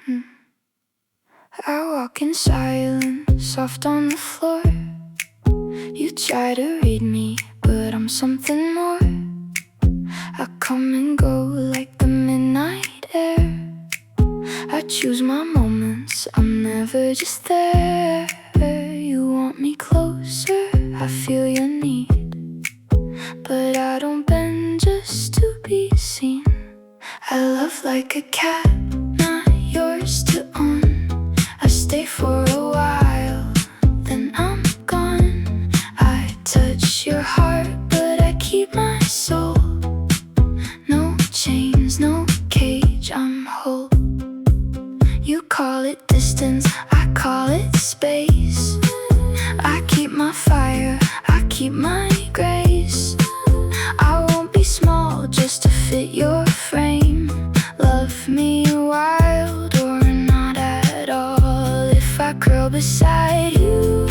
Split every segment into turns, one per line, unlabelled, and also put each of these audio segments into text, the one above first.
Hmm. I walk in silence, soft on the floor. You try to read me, but I'm something more. I come and go like the midnight air. I choose my moments, I'm never just there. You want me closer, I feel your need, but I don't bend just to be seen. I love like a cat, not yours to own. I stay for a while, then I'm gone. I touch your heart, but I keep my soul. No chains, no cage, I'm whole. You call it distance, I call it space. I keep my fire, I keep my grace. I won't be small just to fit your frame. Love me wild or not at all. If I curl beside you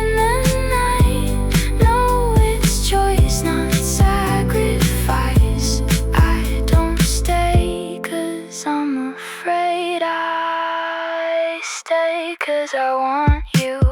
in the night, no, it's choice, not sacrifice. I don't stay 'cause I'm afraid. I stay 'cause I want you.